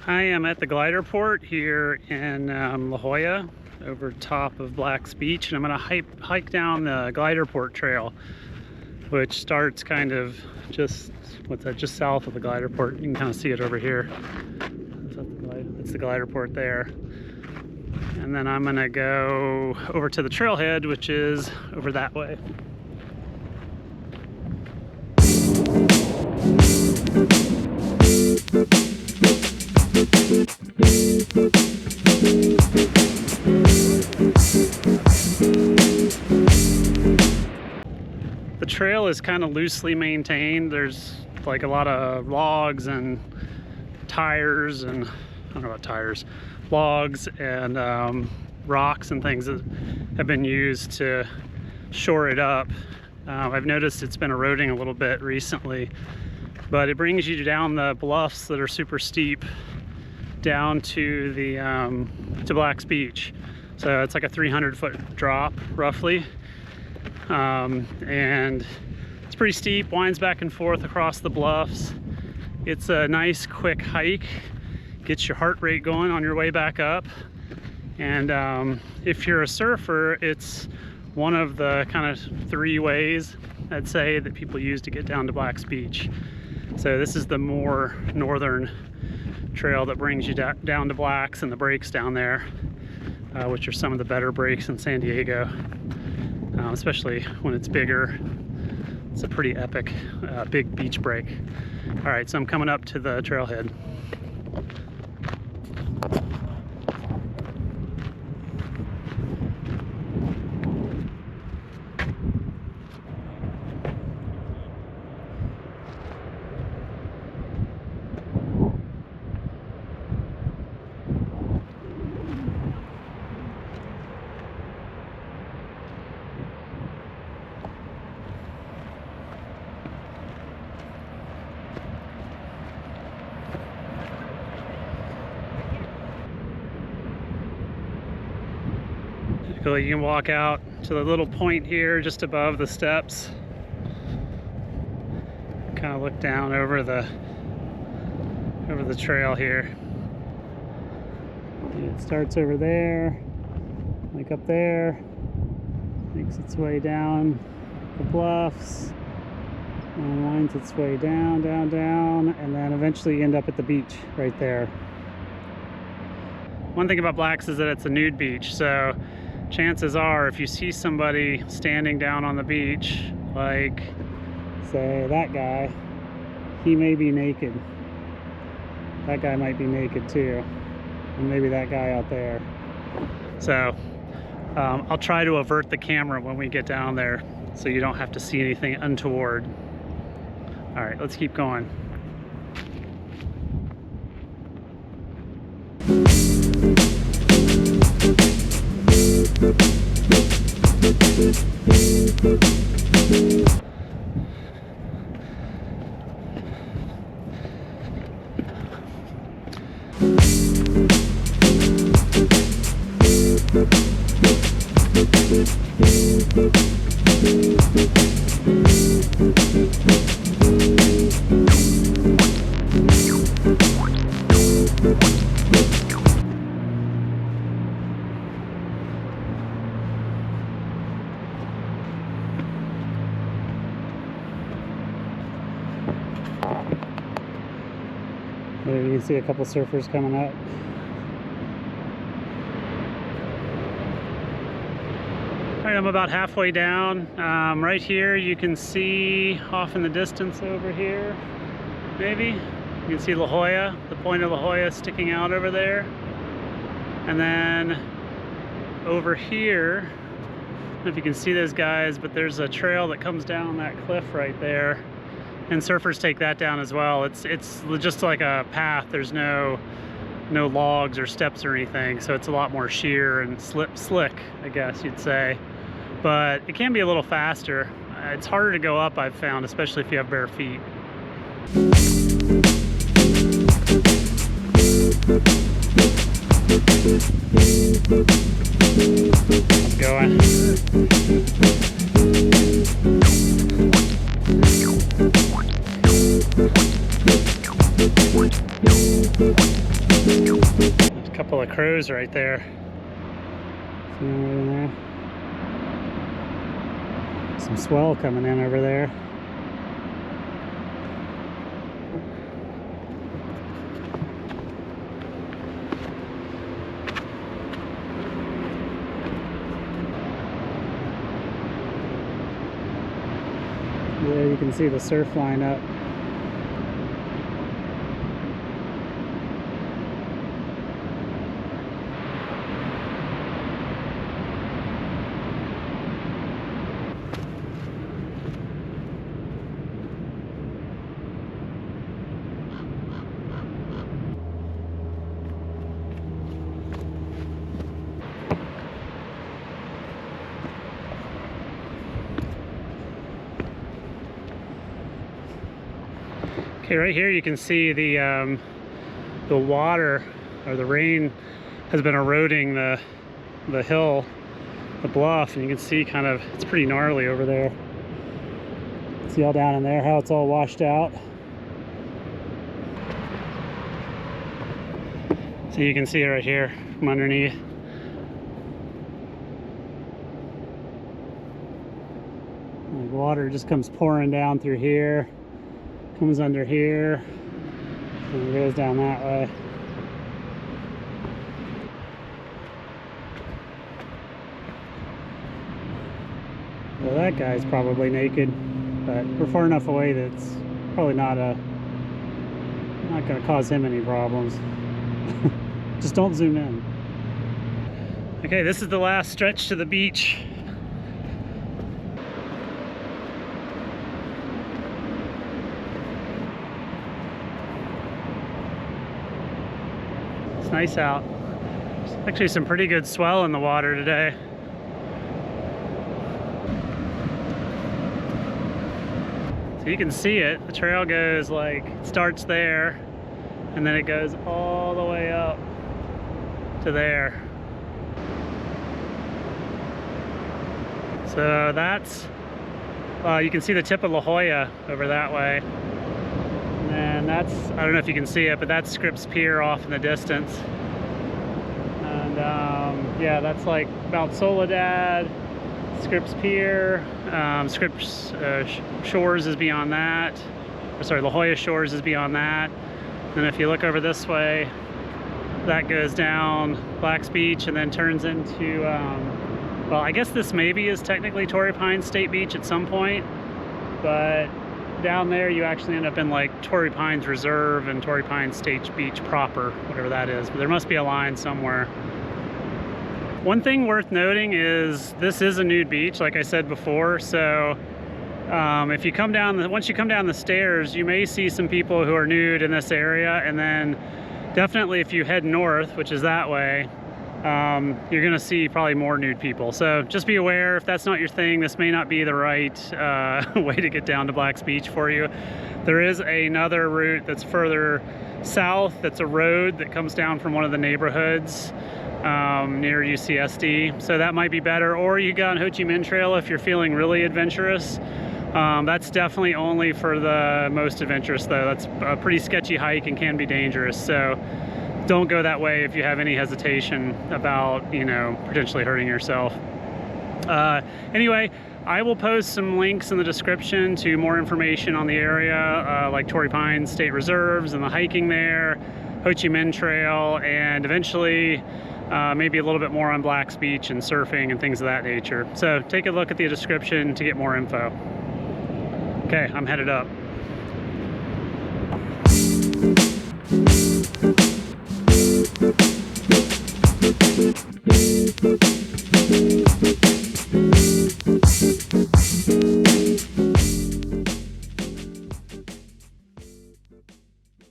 I am at the Gliderport here in La Jolla, over top of Black's Beach, and I'm going to hike down the Gliderport Trail, which starts kind of just just south of the Gliderport. You can kind of see it over here. That's the Gliderport there. And then I'm going to go over to the trailhead, which is over that way. The trail is kind of loosely maintained. There's like a lot of logs and tires and, I don't know about tires, logs and rocks and things that have been used to shore it up. I've noticed it's been eroding a little bit recently, but it brings you down the bluffs that are super steep down to the to Black's Beach. So it's like a 300-foot drop roughly, and it's pretty steep, winds back and forth across the bluffs. It's a nice quick hike, gets your heart rate going on your way back up, and if you're a surfer, it's one of the kind of 3 ways, I'd say, that people use to get down to Black's Beach. So this is the more northern trail that brings you down to Black's and the breaks down there, which are some of the better breaks in San Diego, especially when it's bigger. It's a pretty epic big beach break. All right, so I'm coming up to the trailhead. You can walk out to the little point here just above the steps. Kind of look down over the trail here. It starts over there, like up there, makes its way down the bluffs, and winds its way down, down, down, and then eventually you end up at the beach right there. One thing about Black's is that it's a nude beach, so chances are if you see somebody standing down on the beach, like say that guy, he may be naked. That guy might be naked too, and maybe that guy out there. So I'll try to avert the camera when we get down there so you don't have to see anything untoward. All right, let's keep going. There you can see a couple surfers coming up. All right, I'm about halfway down. Right here you can see off in the distance over here, maybe. You can see La Jolla, the point of La Jolla sticking out over there. And then over here, I don't know if you can see those guys, but there's a trail that comes down that cliff right there. And surfers take that down as well. It's just like a path. There's no logs or steps or anything, so it's a lot more sheer and slick, I guess you'd say. But it can be a little faster. It's harder to go up, I've found, especially if you have bare feet. Let's go. couple of crows right there. See them over there? Some swell coming in over there. There you can see the surf line up. Okay, right here you can see the water, or the rain, has been eroding the hill, the bluff, and you can see kind of, it's pretty gnarly over there. See all down in there how it's all washed out. So you can see it right here from underneath. The water just comes pouring down through here. Comes under here and it goes down that way. Well, that guy's probably naked, but we're far enough away that it's probably not going to cause him any problems. Just don't zoom in. Okay, this is the last stretch to the beach. Nice out. There's actually some pretty good swell in the water today. So you can see it. The trail goes like, it starts there and then it goes all the way up to there. So that's, you can see the tip of La Jolla over that way. And that's, I don't know if you can see it, but that's Scripps Pier off in the distance. And yeah, that's like Mount Soledad, Scripps Pier, Scripps Shores is beyond that. Or sorry, La Jolla Shores is beyond that. And if you look over this way, that goes down Black's Beach and then turns into, well, I guess this maybe is technically Torrey Pines State Beach at some point, but down there you actually end up in like Torrey Pines Reserve and Torrey Pines State Beach proper, whatever that is, but there must be a line somewhere. One thing worth noting is this is a nude beach, like I said before, so if you come down, once you come down the stairs, you may see some people who are nude in this area, and then definitely if you head north, which is that way, you're gonna see probably more nude people. So just be aware, if that's not your thing, this may not be the right way to get down to Black's Beach for you. There is another route that's further south, that's a road that comes down from one of the neighborhoods near UCSD. So that might be better. Or you go on Ho Chi Minh Trail if you're feeling really adventurous. That's definitely only for the most adventurous though. That's a pretty sketchy hike and can be dangerous. So don't go that way if you have any hesitation about, you know, potentially hurting yourself. Anyway, I will post some links in the description to more information on the area, like Torrey Pines State Reserves and the hiking there, Ho Chi Minh Trail, and eventually maybe a little bit more on Black's Beach and surfing and things of that nature. So take a look at the description to get more info. Okay, I'm headed up.